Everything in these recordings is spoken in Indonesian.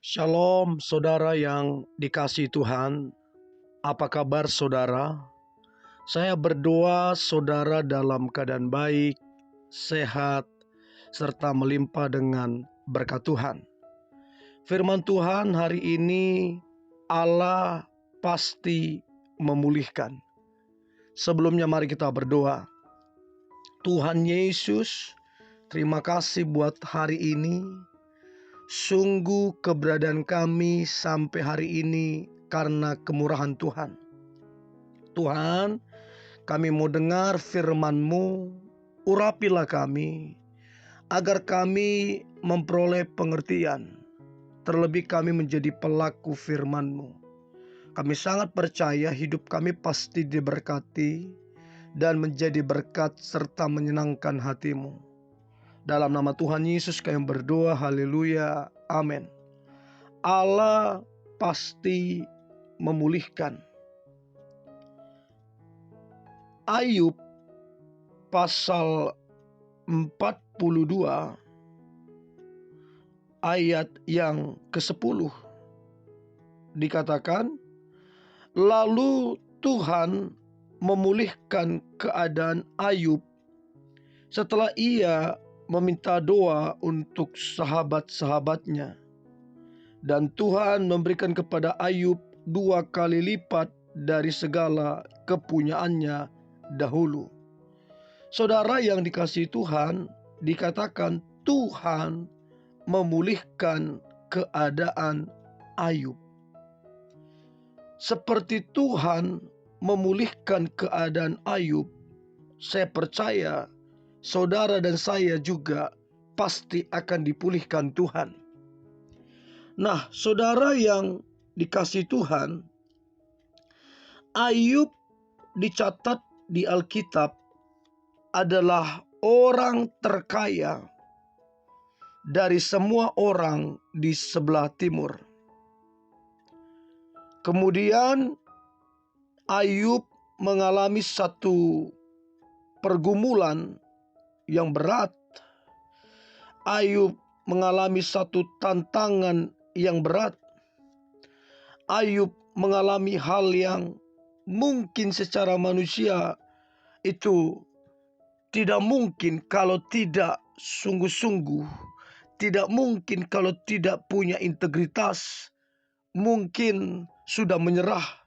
Shalom saudara yang dikasihi Tuhan. Apa kabar saudara? Saya berdoa saudara dalam keadaan baik, sehat, serta melimpah dengan berkat Tuhan. Firman Tuhan hari ini, Allah pasti memulihkan. Sebelumnya mari kita berdoa. Tuhan Yesus, terima kasih buat hari ini. Sungguh keberadaan kami sampai hari ini karena kemurahan Tuhan. Tuhan, kami mau dengar firman-Mu, urapilah kami, agar kami memperoleh pengertian. Terlebih kami menjadi pelaku firman-Mu. Kami sangat percaya hidup kami pasti diberkati dan menjadi berkat serta menyenangkan hati-Mu. Dalam nama Tuhan Yesus kami berdoa, haleluya, amin. Allah pasti memulihkan. Ayub pasal 42 ayat yang ke-10 dikatakan, lalu Tuhan memulihkan keadaan Ayub setelah ia meminta doa untuk sahabat-sahabatnya. Dan Tuhan memberikan kepada Ayub 2 kali lipat dari segala kepunyaannya dahulu. Saudara yang dikasihi Tuhan, dikatakan Tuhan memulihkan keadaan Ayub. Seperti Tuhan memulihkan keadaan Ayub, saya percaya saudara dan saya juga pasti akan dipulihkan Tuhan. Nah, saudara yang dikasihi Tuhan, Ayub dicatat di Alkitab adalah orang terkaya dari semua orang di sebelah timur. Kemudian Ayub mengalami satu pergumulan yang berat. Ayub mengalami satu tantangan yang berat. Ayub mengalami hal yang mungkin secara manusia itu tidak mungkin kalau tidak sungguh-sungguh, tidak mungkin kalau tidak punya integritas, mungkin sudah menyerah.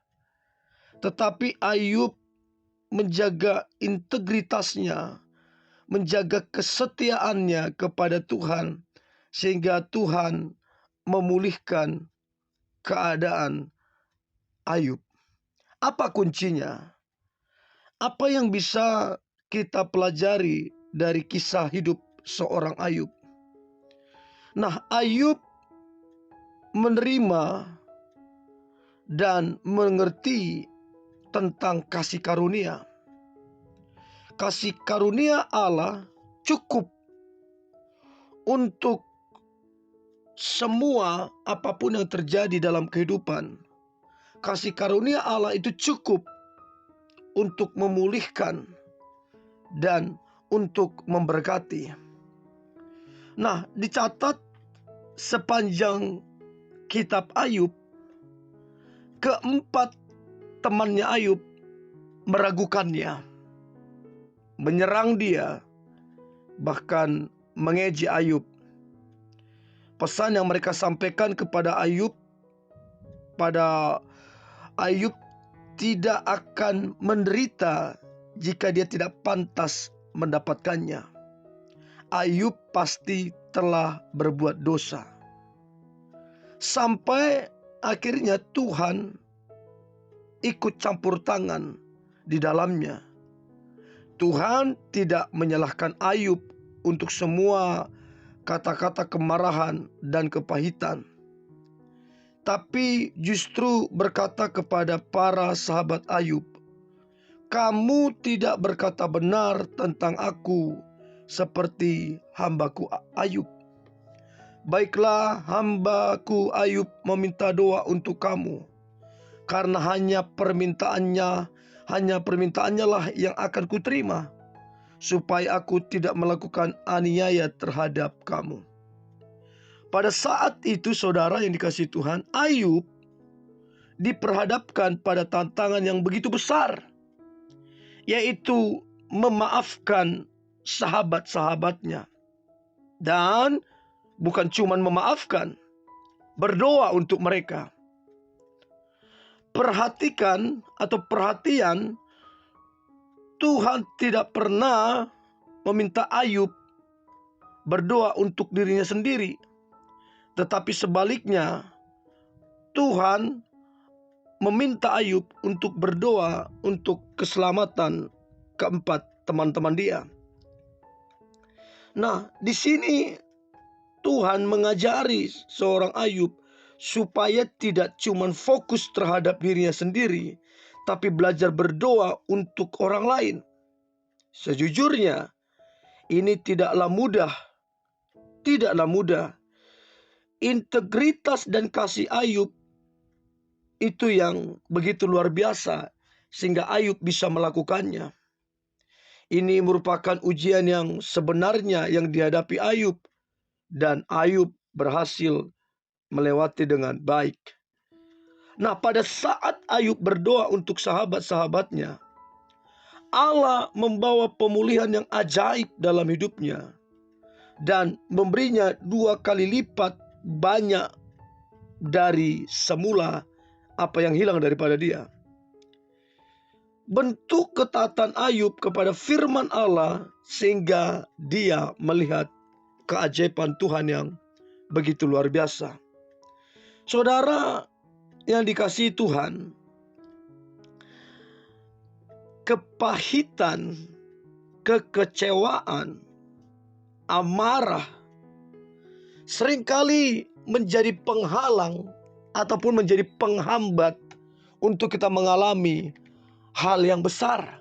Tetapi Ayub menjaga integritasnya, menjaga kesetiaannya kepada Tuhan, sehingga Tuhan memulihkan keadaan Ayub. Apa kuncinya? Apa yang bisa kita pelajari dari kisah hidup seorang Ayub? Nah, Ayub menerima dan mengerti tentang kasih karunia. Kasih karunia Allah cukup untuk semua apapun yang terjadi dalam kehidupan. Kasih karunia Allah itu cukup untuk memulihkan dan untuk memberkati. Nah, dicatat sepanjang kitab Ayub, keempat temannya Ayub meragukannya, menyerang dia, bahkan mengejek Ayub. Pesan yang mereka sampaikan kepada Ayub, Ayub tidak akan menderita jika dia tidak pantas mendapatkannya. Ayub pasti telah berbuat dosa. Sampai akhirnya Tuhan ikut campur tangan di dalamnya. Tuhan tidak menyalahkan Ayub untuk semua kata-kata kemarahan dan kepahitan, tapi justru berkata kepada para sahabat Ayub, kamu tidak berkata benar tentang aku seperti hambaku Ayub. Baiklah, hambaku Ayub meminta doa untuk kamu, karena hanya permintaannya lah yang akan kuterima, supaya aku tidak melakukan aniaya terhadap kamu. pada saat itu saudara yang dikasihi Tuhan, Ayub diperhadapkan pada tantangan yang begitu besar, yaitu memaafkan sahabat-sahabatnya. Dan bukan cuma memaafkan, berdoa untuk mereka. Perhatikan atau perhatian, Tuhan tidak pernah meminta Ayub berdoa untuk dirinya sendiri, tetapi sebaliknya Tuhan meminta Ayub untuk berdoa untuk keselamatan keempat teman-teman dia. Nah, di sini Tuhan mengajari seorang Ayub supaya tidak cuma fokus terhadap dirinya sendiri, tapi belajar berdoa untuk orang lain. Sejujurnya, ini tidaklah mudah. Tidaklah mudah. Integritas dan kasih Ayub itu yang begitu luar biasa, sehingga Ayub bisa melakukannya. Ini merupakan ujian yang sebenarnya yang dihadapi Ayub, dan Ayub berhasil melewati dengan baik. Nah, pada saat Ayub berdoa untuk sahabat-sahabatnya, Allah membawa pemulihan yang ajaib dalam hidupnya dan memberinya 2 kali lipat banyak dari semula apa yang hilang daripada dia. Bentuk ketaatan Ayub kepada firman Allah sehingga dia melihat keajaiban Tuhan yang begitu luar biasa. Saudara yang dikasihi Tuhan, kepahitan, kekecewaan, amarah seringkali menjadi penghalang ataupun menjadi penghambat untuk kita mengalami hal yang besar.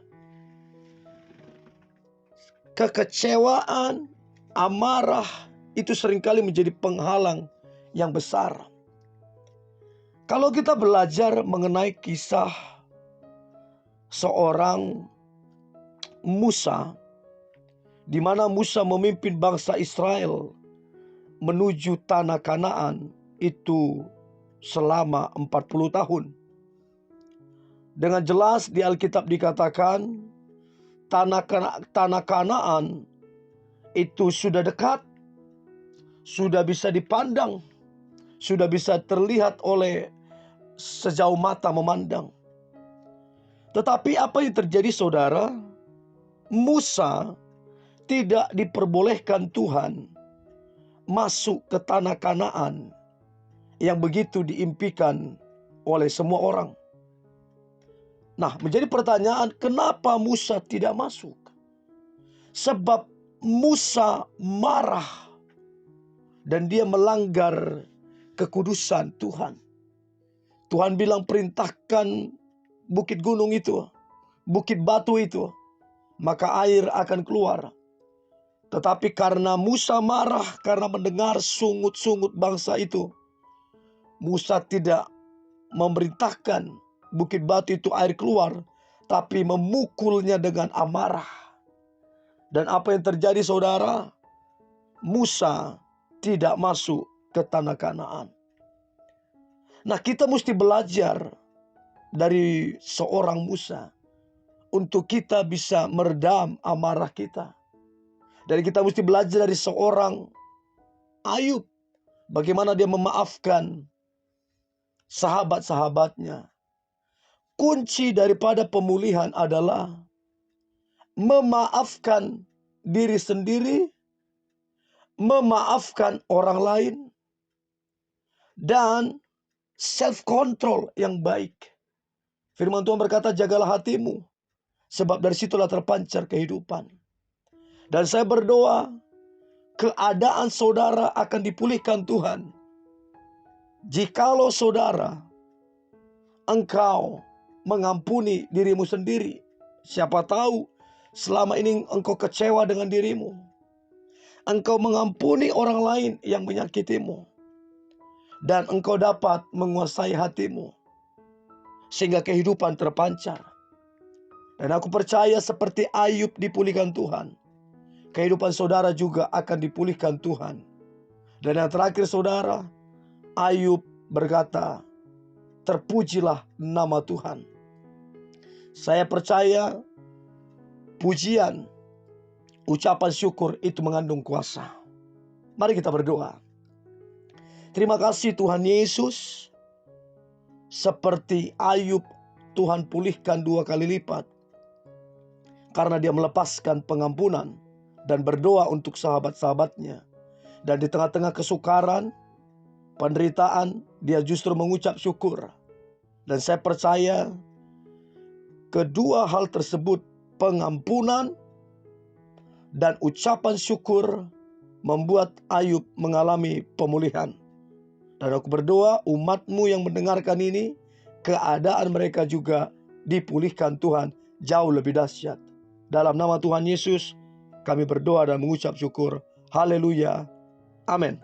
Kekecewaan, amarah itu seringkali menjadi penghalang yang besar. Kalau kita belajar mengenai kisah seorang Musa, di mana Musa memimpin bangsa Israel menuju tanah Kanaan itu selama 40 tahun. Dengan jelas di Alkitab dikatakan tanah Kanaan itu sudah dekat, sudah bisa dipandang, sudah bisa terlihat oleh sejauh mata memandang. Tetapi apa yang terjadi saudara? Musa tidak diperbolehkan Tuhan masuk ke tanah Kanaan yang begitu diimpikan oleh semua orang. Nah, menjadi pertanyaan, kenapa Musa tidak masuk? Sebab Musa marah dan dia melanggar kekudusan Tuhan. Tuhan bilang perintahkan bukit gunung itu, bukit batu itu, maka air akan keluar. Tetapi karena Musa marah karena mendengar sungut-sungut bangsa itu, Musa tidak memerintahkan bukit batu itu air keluar, tapi memukulnya dengan amarah. Dan apa yang terjadi saudara? Musa tidak masuk ke tanah Kanaan. Nah, kita mesti belajar dari seorang Musa untuk kita bisa meredam amarah kita. Dan kita mesti belajar dari seorang Ayub, bagaimana dia memaafkan sahabat-sahabatnya. Kunci daripada pemulihan adalah memaafkan diri sendiri, memaafkan orang lain, dan self-control yang baik. Firman Tuhan berkata, jagalah hatimu, sebab dari situlah terpancar kehidupan. Dan saya berdoa, keadaan saudara akan dipulihkan Tuhan. Jikalau saudara, engkau mengampuni dirimu sendiri. Siapa tahu selama ini engkau kecewa dengan dirimu. Engkau mengampuni orang lain yang menyakitimu. Dan engkau dapat menguasai hatimu, sehingga kehidupan terpancar. Dan aku percaya seperti Ayub dipulihkan Tuhan, kehidupan saudara juga akan dipulihkan Tuhan. Dan yang terakhir saudara, Ayub berkata, terpujilah nama Tuhan. Saya percaya pujian, ucapan syukur itu mengandung kuasa. Mari kita berdoa. Terima kasih Tuhan Yesus. Seperti Ayub, Tuhan pulihkan 2 kali lipat. Karena dia melepaskan pengampunan dan berdoa untuk sahabat-sahabatnya. Dan di tengah-tengah kesukaran, penderitaan, dia justru mengucap syukur. Dan saya percaya kedua hal tersebut, pengampunan dan ucapan syukur, membuat Ayub mengalami pemulihan. Dan aku berdoa umat-Mu yang mendengarkan ini, keadaan mereka juga dipulihkan Tuhan jauh lebih dahsyat. Dalam nama Tuhan Yesus kami berdoa dan mengucap syukur. Haleluya. Amin.